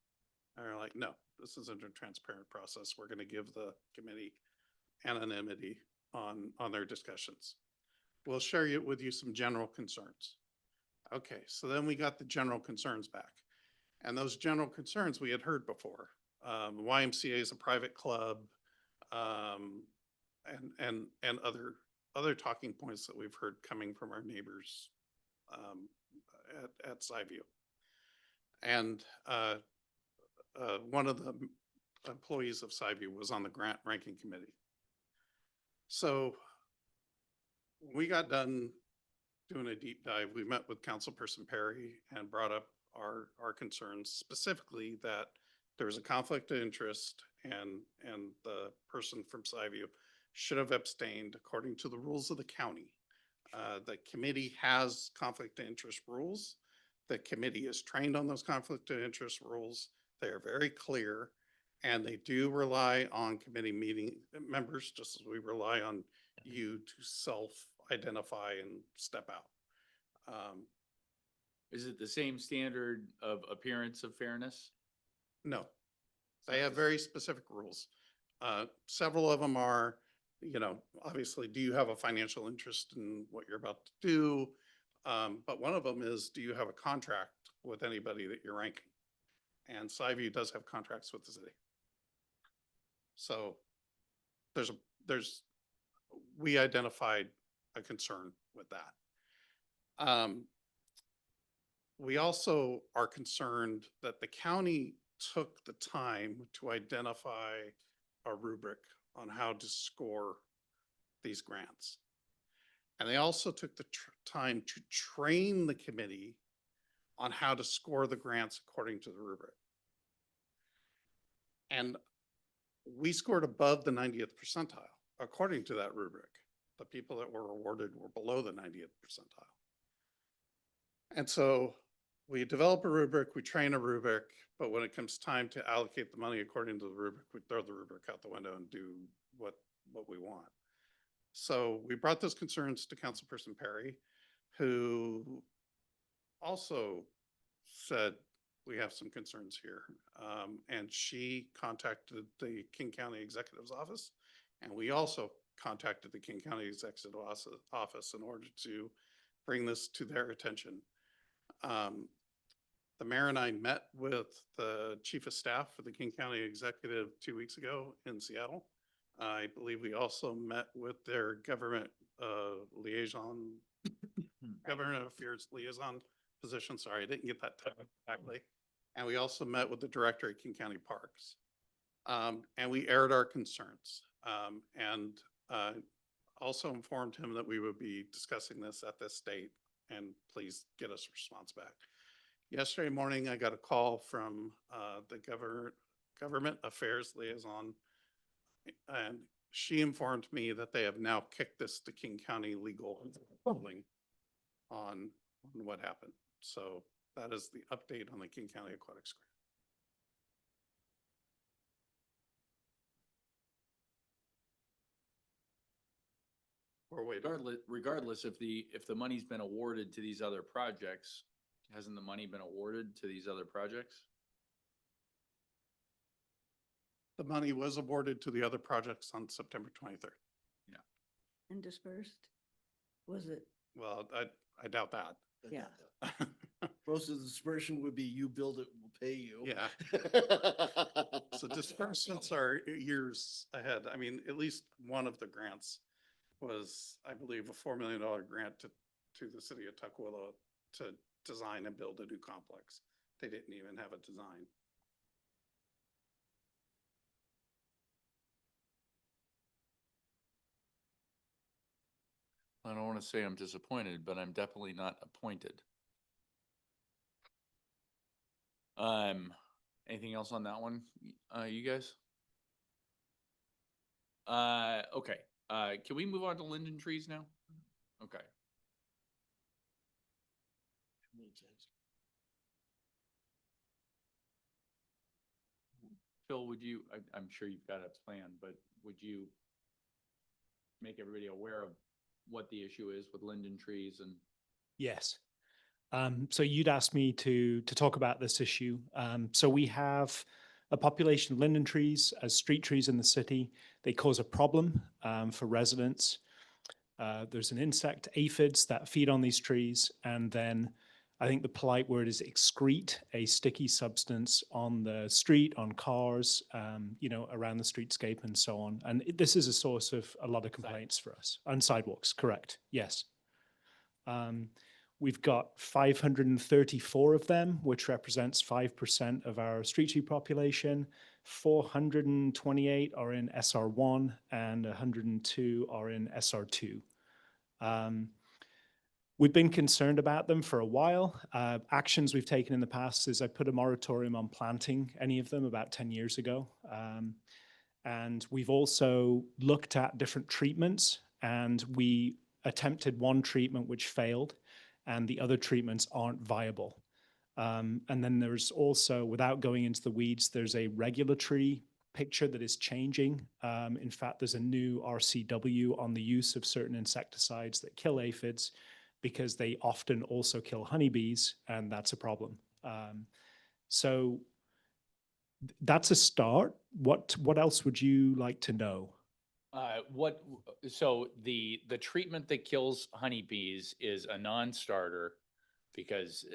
[SPEAKER 8] And they're like, no, this isn't a transparent process. We're going to give the committee anonymity on their discussions. We'll share with you some general concerns. Okay, so then we got the general concerns back. And those general concerns we had heard before. YMCA is a private club, and other talking points that we've heard coming from our neighbors at Skyview. And one of the employees of Skyview was on the grant ranking committee. So we got done doing a deep dive. We met with Councilperson Perry and brought up our concerns, specifically that there was a conflict of interest and the person from Skyview should have abstained according to the rules of the county. The committee has conflict of interest rules. The committee is trained on those conflict of interest rules. They are very clear, and they do rely on committee meeting members, just as we rely on you to self-identify and step out.
[SPEAKER 1] Is it the same standard of appearance of fairness?
[SPEAKER 8] No, they have very specific rules. Several of them are you know, obviously, do you have a financial interest in what you're about to do? But one of them is, do you have a contract with anybody that you're ranking? And Skyview does have contracts with the city. So we identified a concern with that. We also are concerned that the county took the time to identify a rubric on how to score these grants. And they also took the time to train the committee on how to score the grants according to the rubric. And we scored above the 90th percentile according to that rubric. The people that were awarded were below the 90th percentile. And so we develop a rubric, we train a rubric, but when it comes time to allocate the money according to the rubric, we throw the rubric out the window and do what we want. So we brought those concerns to Councilperson Perry, who also said, we have some concerns here. And she contacted the King County Executive's Office, and we also contacted the King County Executive Office in order to bring this to their attention. The mayor and I met with the chief of staff for the King County Executive 2 weeks ago in Seattle. I believe we also met with their government liaison, government affairs liaison position. Sorry, I didn't get that exactly. And we also met with the director at King County Parks. And we aired our concerns and also informed him that we would be discussing this at this date and please get us a response back. Yesterday morning, I got a call from the government affairs liaison, and she informed me that they have now kicked this to King County legal ruling on what happened. So that is the update on the King County Aquatics Grant. Or wait,
[SPEAKER 1] Regardless if the money's been awarded to these other projects, hasn't the money been awarded to these other projects?
[SPEAKER 8] the money was awarded to the other projects on September 23rd.
[SPEAKER 3] And dispersed? Was it?
[SPEAKER 8] Well, I doubt that.
[SPEAKER 3] Yeah.
[SPEAKER 2] Most of the dispersion would be you build it, we'll pay you.
[SPEAKER 8] Yeah. So disbursements are years ahead. I mean, at least one of the grants was, I believe, a $4 million grant to the city of Tukwila to design and build a new complex. They didn't even have a design.
[SPEAKER 1] I don't want to say I'm disappointed, but I'm definitely not appointed. Anything else on that one, you guys? Okay, can we move on to linden trees now? Okay. Phil, would you, I'm sure you've got a plan, but would you make everybody aware of what the issue is with linden trees and?
[SPEAKER 7] Yes. So you'd asked me to talk about this issue. So we have a population of linden trees as street trees in the city. They cause a problem for residents. There's an insect, aphids, that feed on these trees. And then I think the polite word is excrete, a sticky substance on the street, on cars, around the streetscape and so on. And this is a source of a lot of complaints for us. On sidewalks, correct, yes. We've got 534 of them, which represents 5% of our street tree population. 428 are in SR1 and 102 are in SR2. We've been concerned about them for a while. Actions we've taken in the past is I put a moratorium on planting any of them about 10 years ago. And we've also looked at different treatments, and we attempted one treatment which failed, and the other treatments aren't viable. And then there's also, without going into the weeds, there's a regulatory picture that is changing. In fact, there's a new RCW on the use of certain insecticides that kill aphids, because they often also kill honeybees, and that's a problem. So that's a start. What else would you like to know?
[SPEAKER 1] So the treatment that kills honeybees is a non-starter because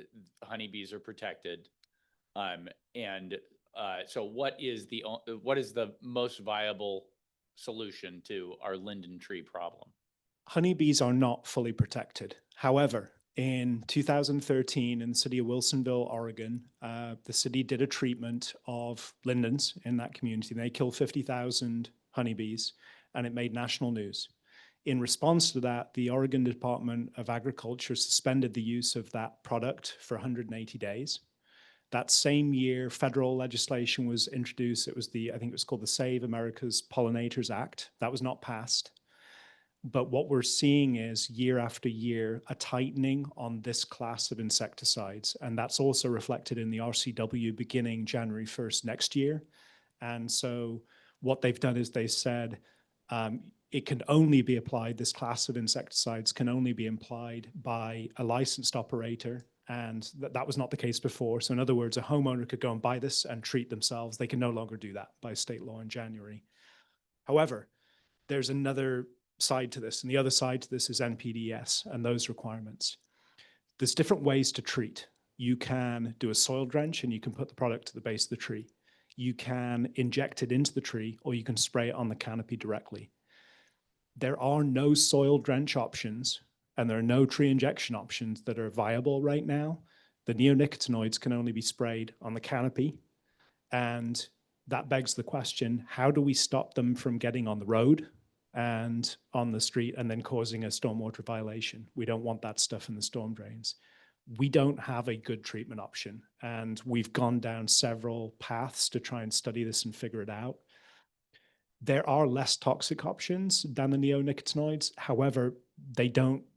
[SPEAKER 1] honeybees are protected. And so what is the most viable solution to our linden tree problem?
[SPEAKER 7] Honeybees are not fully protected. However, in 2013, in the city of Wilsonville, Oregon, the city did a treatment of lindens in that community. They killed 50,000 honeybees, and it made national news. In response to that, the Oregon Department of Agriculture suspended the use of that product for 180 days. That same year, federal legislation was introduced. I think it was called the Save America's Pollinators Act. That was not passed. But what we're seeing is year after year, a tightening on this class of insecticides. And that's also reflected in the RCW beginning January 1st next year. And so what they've done is they said it can only be applied, this class of insecticides can only be applied by a licensed operator. And that was not the case before. So in other words, a homeowner could go and buy this and treat themselves. They can no longer do that by state law in January. However, there's another side to this, and the other side to this is NPDES and those requirements. There's different ways to treat. You can do a soil drench and you can put the product to the base of the tree. You can inject it into the tree, or you can spray it on the canopy directly. There are no soil drench options and there are no tree injection options that are viable right now. The neonicotinoids can only be sprayed on the canopy, and that begs the question, how do we stop them from getting on the road and on the street and then causing a stormwater violation? We don't want that stuff in the storm drains. We don't have a good treatment option, and we've gone down several paths to try and study this and figure it out. There are less toxic options than the neonicotinoids. However,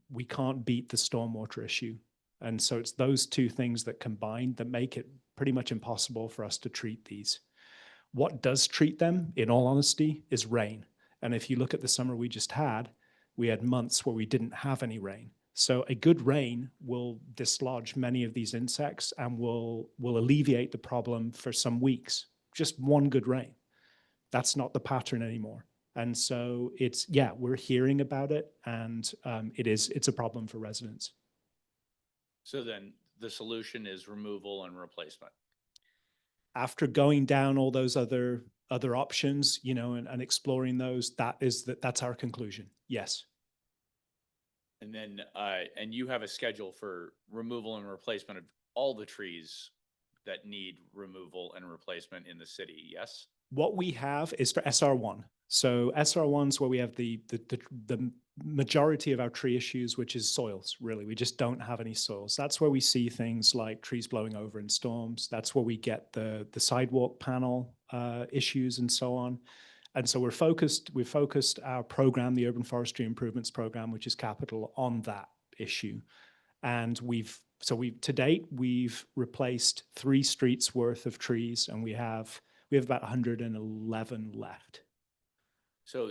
[SPEAKER 7] we can't beat the stormwater issue. And so it's those two things that combine that make it pretty much impossible for us to treat these. What does treat them, in all honesty, is rain. And if you look at the summer we just had, we had months where we didn't have any rain. So a good rain will dislodge many of these insects and will alleviate the problem for some weeks. Just one good rain. That's not the pattern anymore. And so we're hearing about it, and it's a problem for residents.
[SPEAKER 1] So then the solution is removal and replacement.
[SPEAKER 7] After going down all those other options, and exploring those, that's our conclusion. Yes.
[SPEAKER 1] And then, and you have a schedule for removal and replacement of all the trees that need removal and replacement in the city, yes?
[SPEAKER 7] What we have is for SR1. So SR1's where we have the majority of our tree issues, which is soils, really. We just don't have any soils. That's where we see things like trees blowing over in storms. That's where we get the sidewalk panel issues and so on. And so we've focused our program, the Urban Forestry Improvements Program, which is capital, on that issue. And to date, we've replaced 3 streets worth of trees, and we have about 111 left.
[SPEAKER 1] So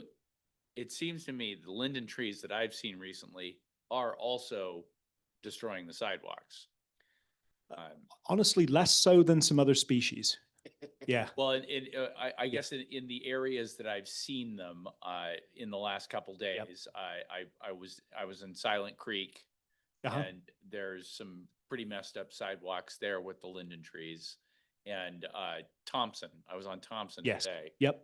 [SPEAKER 1] it seems to me the linden trees that I've seen recently are also destroying the sidewalks.
[SPEAKER 7] Honestly, less so than some other species. Yeah.
[SPEAKER 1] Well, I guess in the areas that I've seen them in the last couple days, I was in Silent Creek, and there's some pretty messed up sidewalks there with the linden trees. And Thompson, I was on Thompson today.
[SPEAKER 7] Yep.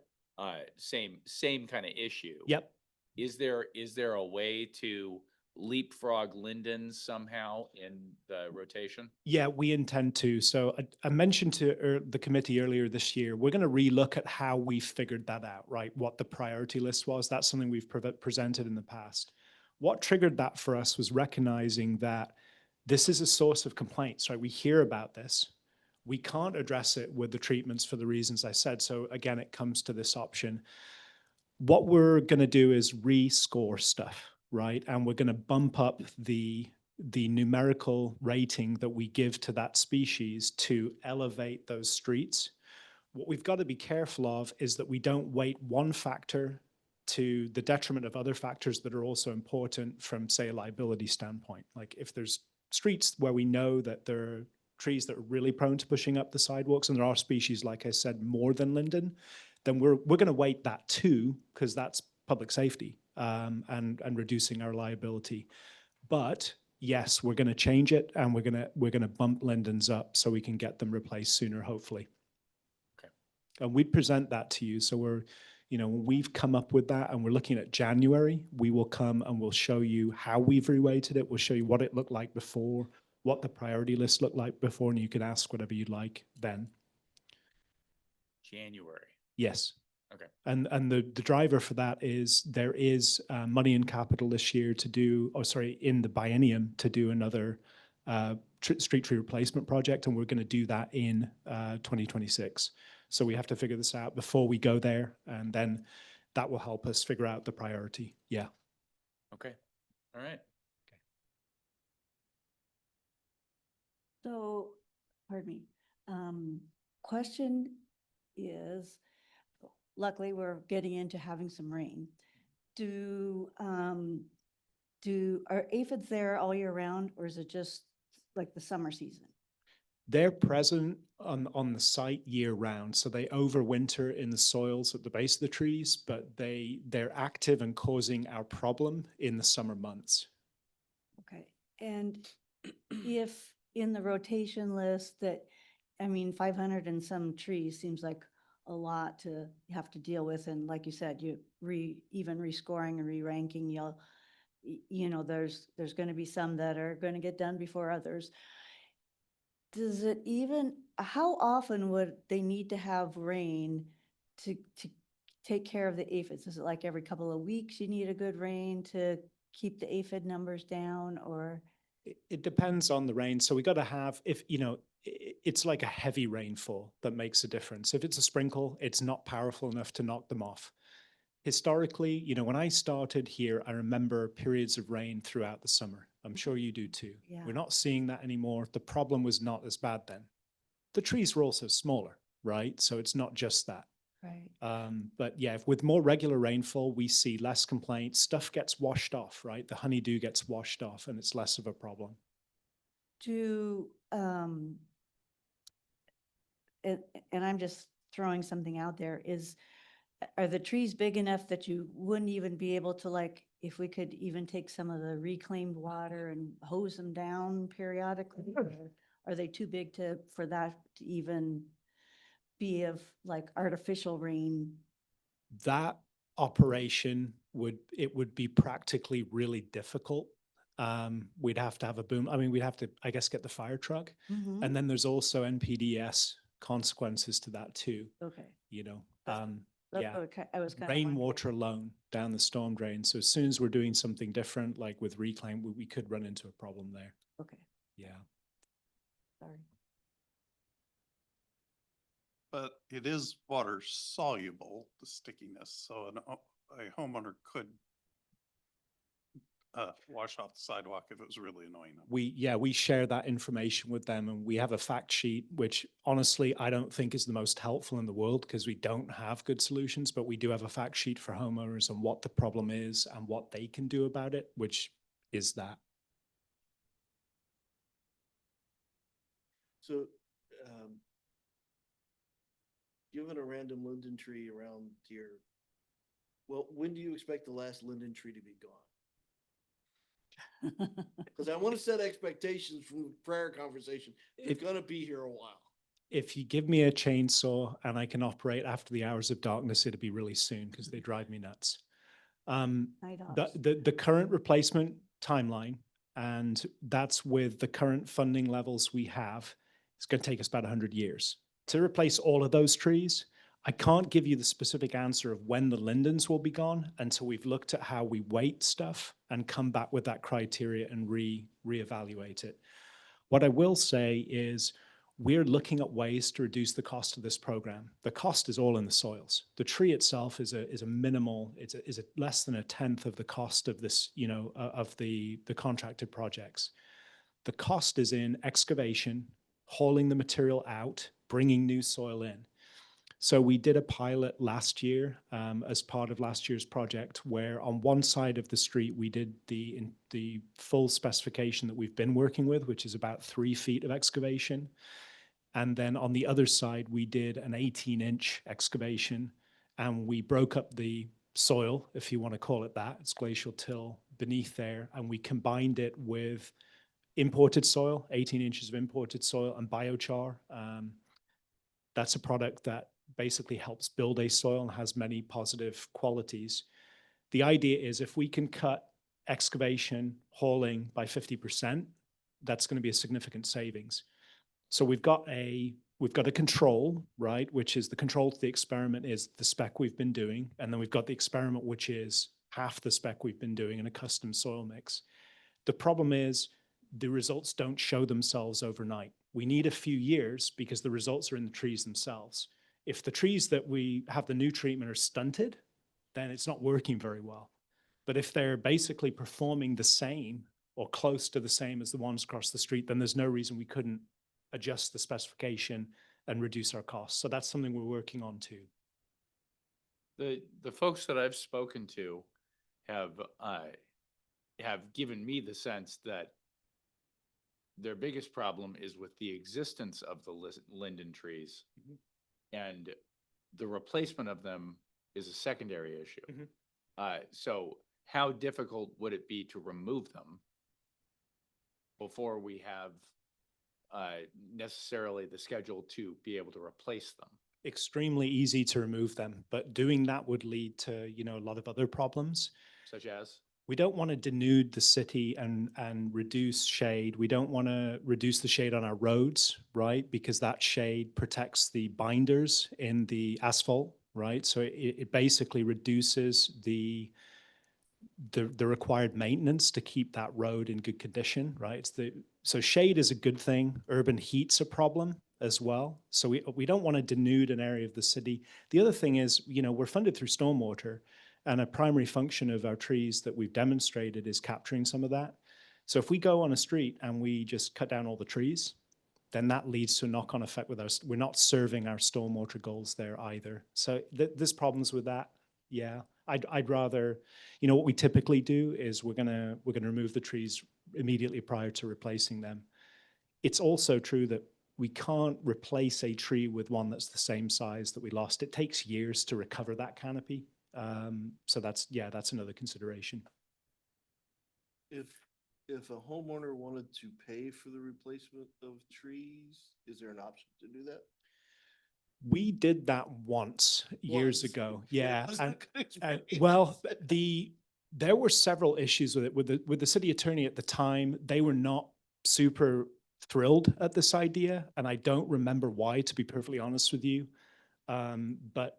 [SPEAKER 1] Same kind of issue.
[SPEAKER 7] Yep.
[SPEAKER 1] Is there a way to leapfrog lindens somehow in the rotation?
[SPEAKER 7] Yeah, we intend to. So I mentioned to the committee earlier this year, we're going to relook at how we figured that out, right? What the priority list was. That's something we've presented in the past. What triggered that for us was recognizing that this is a source of complaints, right? We hear about this. We can't address it with the treatments for the reasons I said. So again, it comes to this option. What we're going to do is rescore stuff, right? And we're going to bump up the numerical rating that we give to that species to elevate those streets. What we've got to be careful of is that we don't weight one factor to the detriment of other factors that are also important from, say, a liability standpoint. Like if there's streets where we know that there are trees that are really prone to pushing up the sidewalks, and there are species, like I said, more than linden, then we're going to weight that too, because that's public safety and reducing our liability. But yes, we're going to change it, and we're going to bump lindens up so we can get them replaced sooner, hopefully.
[SPEAKER 1] Okay.
[SPEAKER 7] And we'd present that to you. So we're, you know, when we've come up with that and we're looking at January, we will come and we'll show you how we've reweighted it. We'll show you what it looked like before, what the priority list looked like before, and you can ask whatever you'd like then.
[SPEAKER 1] January.
[SPEAKER 7] Yes.
[SPEAKER 1] Okay.
[SPEAKER 7] And the driver for that is there is money in capital this year to do, oh, sorry, in the biennium to do another street tree replacement project, and we're going to do that in 2026. So we have to figure this out before we go there, and then that will help us figure out the priority. Yeah.
[SPEAKER 1] Okay. All right.
[SPEAKER 3] So, pardon me, question is, luckily we're getting into having some rain. Are aphids there all year round, or is it just like the summer season?
[SPEAKER 7] They're present on the site year round. So they overwinter in the soils at the base of the trees, but they're active and causing our problem in the summer months.
[SPEAKER 3] Okay, and if in the rotation list that, I mean, 500 and some trees seems like a lot to have to deal with, and like you said, even rescoring and re-ranking, you know, there's going to be some that are going to get done before others. Does it even, how often would they need to have rain to take care of the aphids? Is it like every couple of weeks you need a good rain to keep the aphid numbers down, or?
[SPEAKER 7] It depends on the rain. So we got to have, if, you know, it's like a heavy rainfall that makes a difference. If it's a sprinkle, it's not powerful enough to knock them off. Historically, you know, when I started here, I remember periods of rain throughout the summer. I'm sure you do too.
[SPEAKER 3] Yeah.
[SPEAKER 7] We're not seeing that anymore. The problem was not as bad then. The trees were also smaller, right? So it's not just that.
[SPEAKER 3] Right.
[SPEAKER 7] But yeah, with more regular rainfall, we see less complaints. Stuff gets washed off, right? The honeydew gets washed off, and it's less of a problem.
[SPEAKER 3] And I'm just throwing something out there, are the trees big enough that you wouldn't even be able to, like, if we could even take some of the reclaimed water and hose them down periodically? Or are they too big for that to even be of like artificial rain?
[SPEAKER 7] That operation would be practically really difficult. We'd have to have a boom. I mean, we'd have to, I guess, get the fire truck.
[SPEAKER 3] Mhm.
[SPEAKER 7] And then there's also NPDS consequences to that too,
[SPEAKER 3] Okay.
[SPEAKER 7] you know.
[SPEAKER 3] That's
[SPEAKER 7] Yeah.
[SPEAKER 3] what I was kind of
[SPEAKER 7] Rainwater alone down the storm drain. So as soon as we're doing something different, like with reclaim, we could run into a problem there.
[SPEAKER 3] Okay,
[SPEAKER 7] Yeah.
[SPEAKER 3] sorry.
[SPEAKER 8] But it is water soluble, the stickiness, so a homeowner could wash off the sidewalk if it was really annoying them.
[SPEAKER 7] We share that information with them, and we have a fact sheet, which honestly, I don't think is the most helpful in the world because we don't have good solutions, but we do have a fact sheet for homeowners on what the problem is and what they can do about it, which is that.
[SPEAKER 2] So, given a random linden tree around here, well, when do you expect the last linden tree to be gone? Because I want to set expectations from the prior conversation. It's gonna be here a while.
[SPEAKER 7] If you give me a chainsaw and I can operate after the hours of darkness, it'll be really soon because they drive me nuts.
[SPEAKER 3] Night ops.
[SPEAKER 7] The current replacement timeline, and that's with the current funding levels we have, it's going to take us about 100 years to replace all of those trees. I can't give you the specific answer of when the lindens will be gone until we've looked at how we weight stuff and come back with that criteria and reevaluate it. What I will say is we're looking at ways to reduce the cost of this program. The cost is all in the soils. The tree itself is a minimal, it's a less than a tenth of the cost of this, you know, of the contracted projects. The cost is in excavation, hauling the material out, bringing new soil in. So we did a pilot last year as part of last year's project, where on one side of the street we did the full specification that we've been working with, which is about 3 feet of excavation. And then on the other side, we did an 18-inch excavation, and we broke up the soil, if you want to call it that. It's glacial till beneath there. And we combined it with imported soil, 18 inches of imported soil and biochar. That's a product that basically helps build a soil and has many positive qualities. The idea is if we can cut excavation, hauling by 50%, that's going to be a significant savings. So we've got a control, right, which is the control to the experiment is the spec we've been doing. And then we've got the experiment, which is half the spec we've been doing in a custom soil mix. The problem is the results don't show themselves overnight. We need a few years because the results are in the trees themselves. If the trees that we have the new treatment are stunted, then it's not working very well. But if they're basically performing the same or close to the same as the ones across the street, then there's no reason we couldn't adjust the specification and reduce our costs. So that's something we're working on too.
[SPEAKER 1] The folks that I've spoken to have given me the sense that their biggest problem is with the existence of the linden trees. And the replacement of them is a secondary issue. So how difficult would it be to remove them before we have necessarily the schedule to be able to replace them?
[SPEAKER 7] Extremely easy to remove them, but doing that would lead to, a lot of other problems.
[SPEAKER 1] Such as?
[SPEAKER 7] We don't want to denude the city and reduce shade. We don't want to reduce the shade on our roads, right? Because that shade protects the binders in the asphalt, right? So it basically reduces the required maintenance to keep that road in good condition, right? So shade is a good thing. Urban heat's a problem as well. So we don't want to denude an area of the city. The other thing is, we're funded through stormwater, and a primary function of our trees that we've demonstrated is capturing some of that. So if we go on a street and we just cut down all the trees, then that leads to a knock-on effect with we're not serving our stormwater goals there either. So there's problems with that. Yeah, I'd rather, what we typically do is we're gonna remove the trees immediately prior to replacing them. It's also true that we can't replace a tree with one that's the same size that we lost. It takes years to recover that canopy. So that's another consideration.
[SPEAKER 2] If a homeowner wanted to pay for the replacement of trees, is there an option to do that?
[SPEAKER 7] We did that once years
[SPEAKER 2] Once.
[SPEAKER 7] ago. Yeah.
[SPEAKER 2] Wasn't gonna expect-
[SPEAKER 7] Well, there were several issues with it. With the city attorney at the time, they were not super thrilled at this idea, and I don't remember why, to be perfectly honest with you. But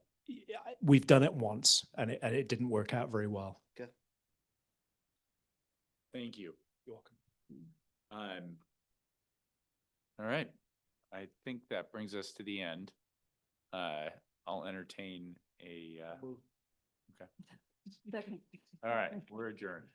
[SPEAKER 7] we've done it once, and it didn't work out very well.
[SPEAKER 2] Okay.
[SPEAKER 1] Thank you.
[SPEAKER 7] You're welcome.
[SPEAKER 1] All right. I think that brings us to the end. I'll entertain a, okay. All right, we're adjourned.